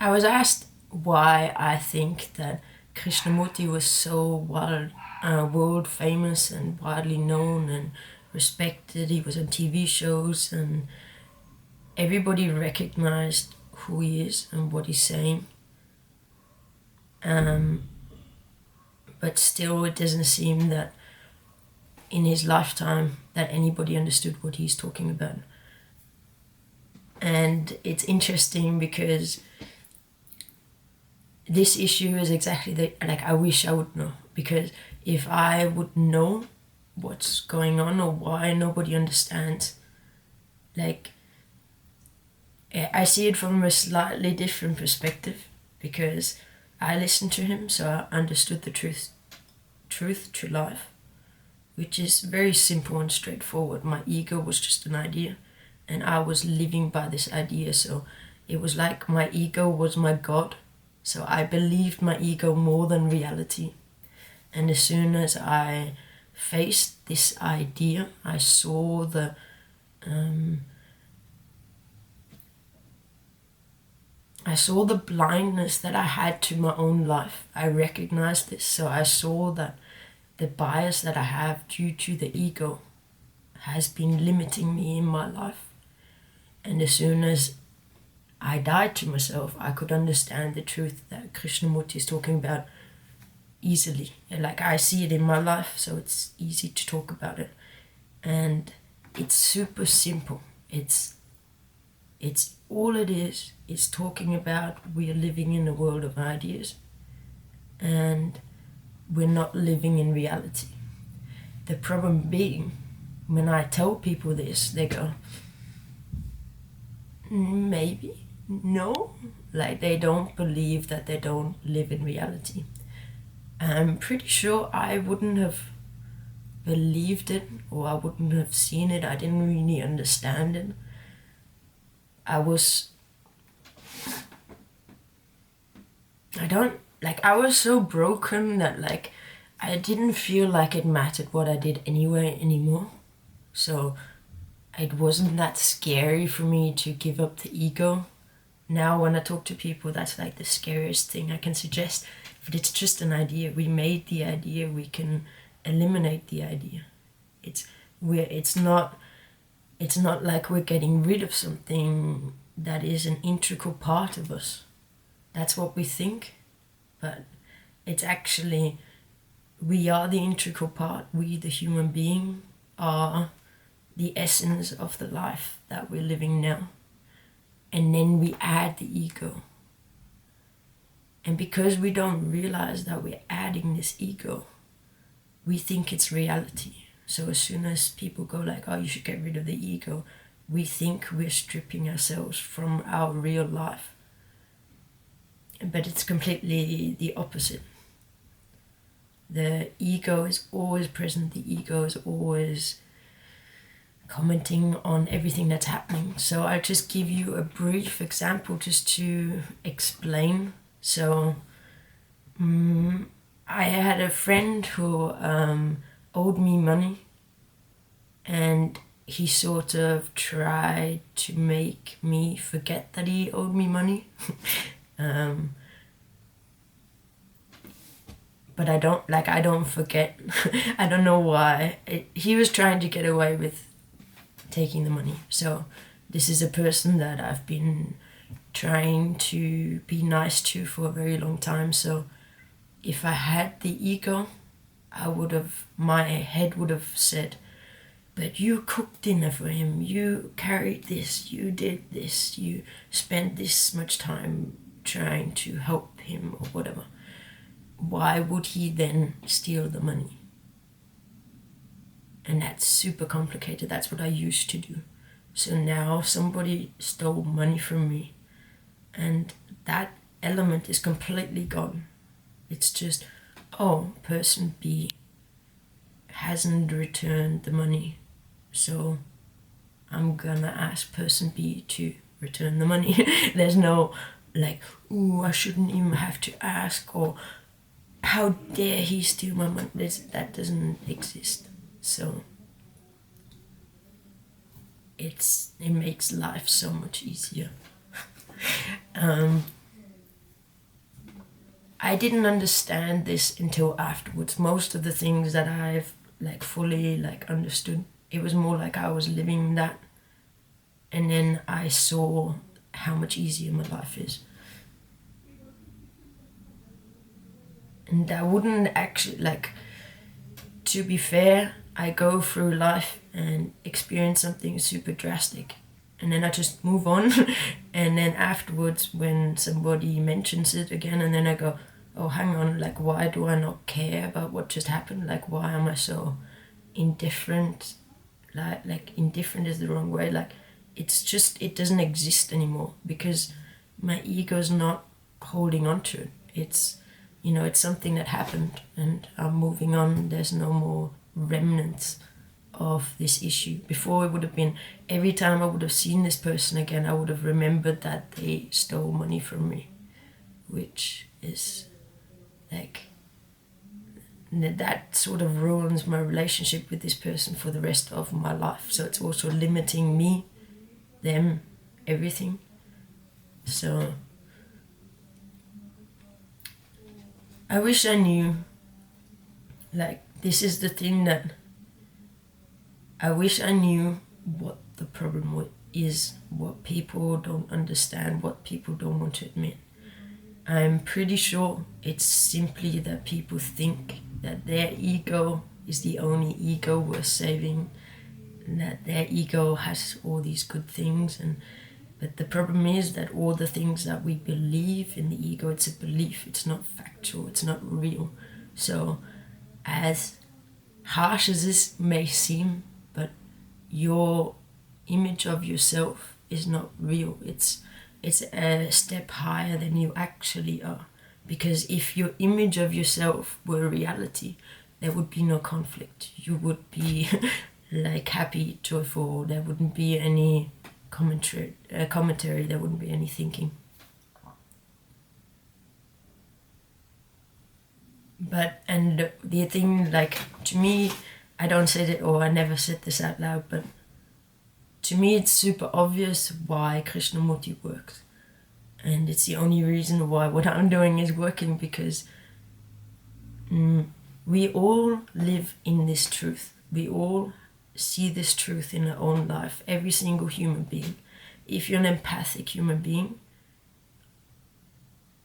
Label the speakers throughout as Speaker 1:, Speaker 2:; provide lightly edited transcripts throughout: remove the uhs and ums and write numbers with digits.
Speaker 1: I was asked why I think that Krishnamurti was so world famous and widely known and respected. He was on TV shows and everybody recognized who he is and what he's saying. But still, it doesn't seem that in his lifetime that anybody understood what he's talking about. And it's interesting because this issue is exactly like I wish I would know, because if I would know what's going on or why nobody understands, like I see it from a slightly different perspective, because I listened to him, so I understood the truth to life, which is very simple and straightforward. My ego was just an idea and I was living by this idea, so it was like my ego was my god. So I believed my ego more than reality. And as soon as I faced this idea, I saw the blindness that I had to my own life. I recognized this, so I saw that the bias that I have due to the ego has been limiting me in my life. And as soon as I died to myself, I could understand the truth that Krishnamurti is talking about easily. And like I see it in my life, so it's easy to talk about it. And it's super simple. It's all it is talking about we are living in a world of ideas and we're not living in reality. The problem being, when I tell people this, they go, maybe, no, like they don't believe that they don't live in reality. I'm pretty sure I wouldn't have believed it, or I wouldn't have seen it. I didn't really understand it. I was so broken that like I didn't feel like it mattered what I did anyway anymore. So it wasn't that scary for me to give up the ego. Now when I talk to people, that's like the scariest thing I can suggest. But it's just an idea. We made the idea, we can eliminate the idea. It's not like we're getting rid of something that is an integral part of us. That's what we think, but it's actually, we are the integral part. We, the human being, are the essence of the life that we're living now. And then we add the ego. And because we don't realize that we're adding this ego, we think it's reality. So as soon as people go like, oh, you should get rid of the ego, we think we're stripping ourselves from our real life. But it's completely the opposite. The ego is always present. The ego is always commenting on everything that's happening. So I'll just give you a brief example just to explain. So I had a friend who owed me money, and he sort of tried to make me forget that he owed me money. But I don't forget. I don't know why. He was trying to get away with taking the money. So this is a person that I've been trying to be nice to for a very long time. So if I had the ego, my head would have said, but you cooked dinner for him, you carried this, you did this, you spent this much time trying to help him or whatever. Why would he then steal the money? And that's super complicated. That's what I used to do. So now somebody stole money from me, and that element is completely gone. It's just, oh, person B hasn't returned the money, so I'm gonna ask person B to return the money. There's no like, ooh, I shouldn't even have to ask, or how dare he steal my money. That doesn't exist. So it makes life so much easier. I didn't understand this until afterwards. Most of the things that I've like fully like understood, it was more like I was living that, and then I saw how much easier my life is. And I wouldn't actually, like, to be fair, I go through life and experience something super drastic, and then I just move on. And then afterwards, when somebody mentions it again, and then I go, oh, hang on, like, why do I not care about what just happened? Like, why am I so indifferent? Like indifferent is the wrong way. Like, it's just, it doesn't exist anymore because my ego's not holding on to it. It's, you know, it's something that happened and I'm moving on. There's no more remnants of this issue. Before, it would have been every time I would have seen this person again, I would have remembered that they stole money from me, which is like, that sort of ruins my relationship with this person for the rest of my life. So it's also limiting me, them, everything. So I wish I knew, like, this is the thing that I wish I knew what the problem is, what people don't understand, what people don't want to admit. I'm pretty sure it's simply that people think that their ego is the only ego worth saving, and that their ego has all these good things. But the problem is that all the things that we believe in the ego, it's a belief, it's not factual, it's not real. So as harsh as this may seem, but your image of yourself is not real. It's a step higher than you actually are. Because if your image of yourself were reality, there would be no conflict. You would be like happy, joyful. There wouldn't be any commentary. There wouldn't be any thinking. But, and the thing, like, to me, I don't say that, or I never said this out loud, but to me it's super obvious why Krishnamurti works. And it's the only reason why what I'm doing is working, because we all live in this truth. We all see this truth in our own life, every single human being. If you're an empathic human being,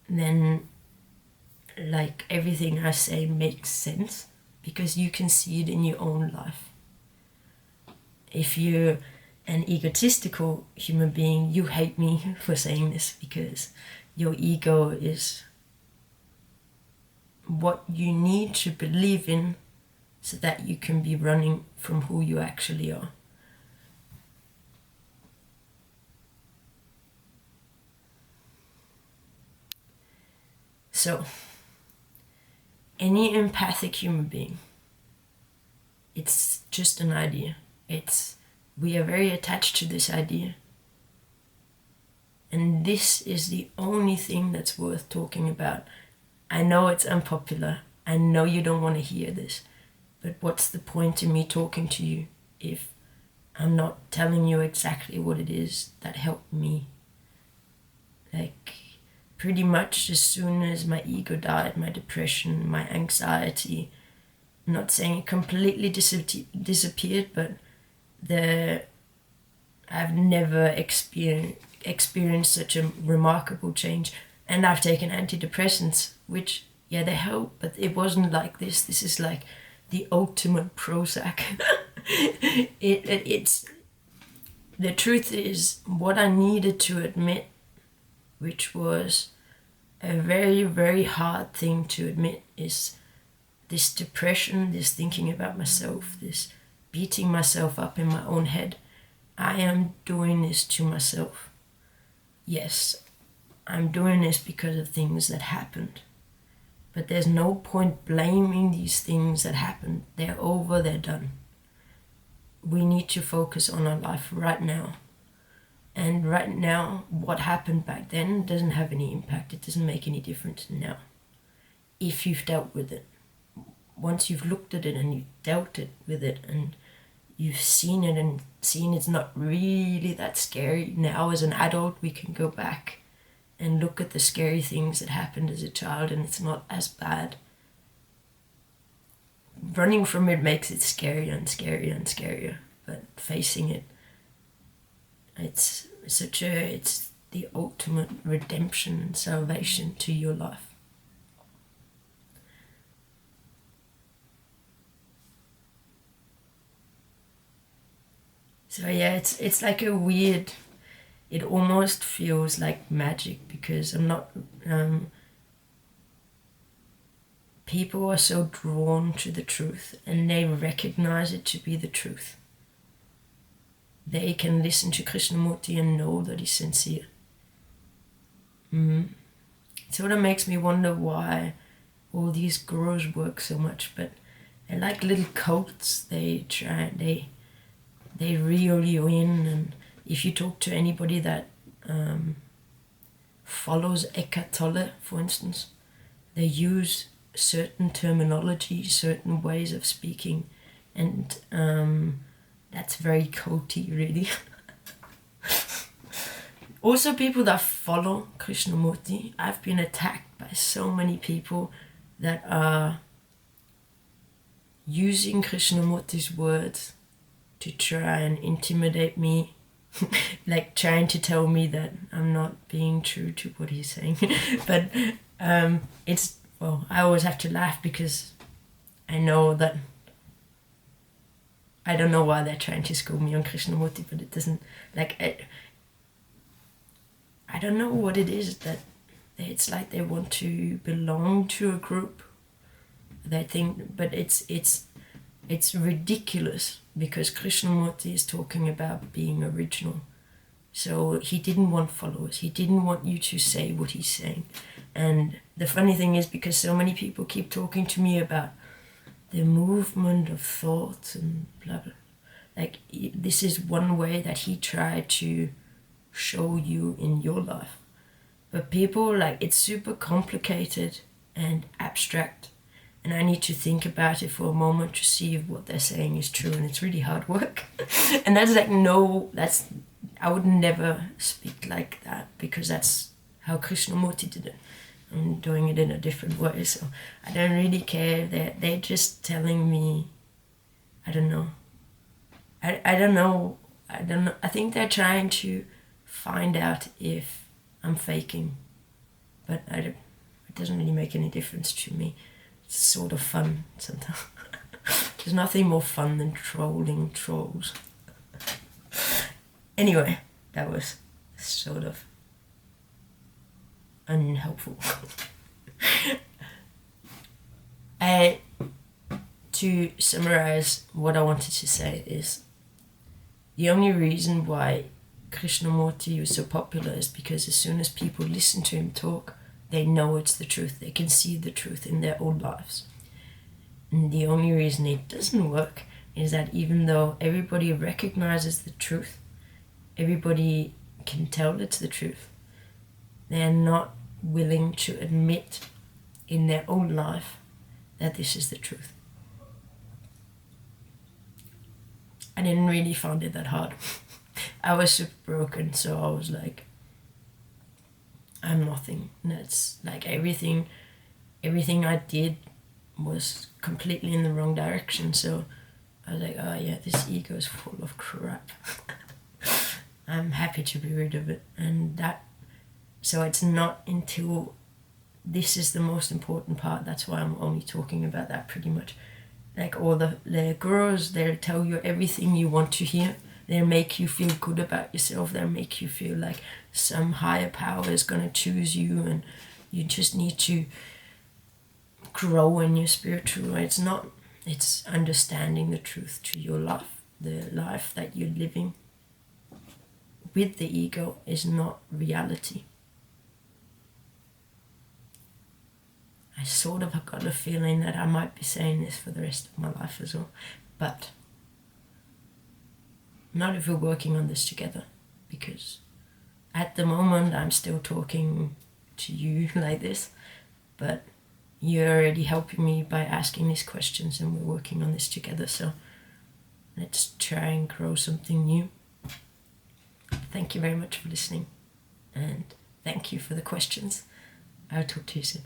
Speaker 1: then like everything I say makes sense because you can see it in your own life. If you're an egotistical human being, you hate me for saying this because your ego is what you need to believe in so that you can be running from who you actually are. So, any empathic human being, it's just an idea. We are very attached to this idea. And this is the only thing that's worth talking about. I know it's unpopular. I know you don't want to hear this. But what's the point in me talking to you if I'm not telling you exactly what it is that helped me? Like, pretty much as soon as my ego died, my depression, my anxiety, I'm not saying it completely disappeared, but I've never experienced such a remarkable change. And I've taken antidepressants, which, yeah, they help, but it wasn't like this. This is like the ultimate Prozac. It's the truth is what I needed to admit, which was a very, very hard thing to admit, is this depression, this thinking about myself, this beating myself up in my own head. I am doing this to myself. Yes, I'm doing this because of things that happened. But there's no point blaming these things that happened. They're over, they're done. We need to focus on our life right now. And right now, what happened back then doesn't have any impact. It doesn't make any difference now. If you've dealt with it. Once you've looked at it and you've dealt with it and you've seen it and seen it's not really that scary, now as an adult we can go back and look at the scary things that happened as a child, and it's not as bad. Running from it makes it scarier and scarier and scarier, but facing it, it's the ultimate redemption and salvation to your life. So yeah, it's like a weird, it almost feels like magic, because I'm not, people are so drawn to the truth and they recognize it to be the truth. They can listen to Krishnamurti and know that he's sincere. It sort of makes me wonder why all these gurus work so much, but they're like little cults. They reel you in, and if you talk to anybody that follows Eckhart Tolle, for instance, they use certain terminology, certain ways of speaking, and that's very culty, really. Also, people that follow Krishnamurti, I've been attacked by so many people that are using Krishnamurti's words to try and intimidate me, like trying to tell me that I'm not being true to what he's saying. But I always have to laugh, because I know that, I don't know why they're trying to school me on Krishnamurti, but it doesn't, like, I don't know what it is, that it's like they want to belong to a group. They think, but it's ridiculous, because Krishnamurti is talking about being original. So he didn't want followers. He didn't want you to say what he's saying. And the funny thing is, because so many people keep talking to me about the movement of thought and blah, blah. Like, this is one way that he tried to show you in your life. But people, like, it's super complicated and abstract. And I need to think about it for a moment to see if what they're saying is true, and it's really hard work. And that's like, I would never speak like that, because that's how Krishnamurti did it. I'm doing it in a different way, so I don't really care. They're just telling me, I don't know. I don't know. I think they're trying to find out if I'm faking, but it doesn't really make any difference to me. It's sort of fun sometimes. There's nothing more fun than trolling trolls. Anyway, that was sort of unhelpful. To summarize, what I wanted to say is, the only reason why Krishnamurti was so popular is because as soon as people listen to him talk, they know it's the truth. They can see the truth in their own lives. And the only reason it doesn't work is that even though everybody recognizes the truth, everybody can tell it's the truth, they're not willing to admit in their own life that this is the truth. I didn't really find it that hard. I was super broken, so I was like, I'm nothing. That's like everything I did was completely in the wrong direction. So I was like, oh yeah, this ego is full of crap. I'm happy to be rid of it. So it's not until, this is the most important part. That's why I'm only talking about that pretty much. Like all the gurus, they'll tell you everything you want to hear. They'll make you feel good about yourself. They'll make you feel like some higher power is going to choose you, and you just need to grow in your spiritual way. It's understanding the truth to your life. The life that you're living with the ego is not reality. I sort of got a feeling that I might be saying this for the rest of my life as well, but not if we're working on this together, because at the moment I'm still talking to you like this, but you're already helping me by asking these questions, and we're working on this together, so let's try and grow something new. Thank you very much for listening, and Thank you for the questions. I'll talk to you soon.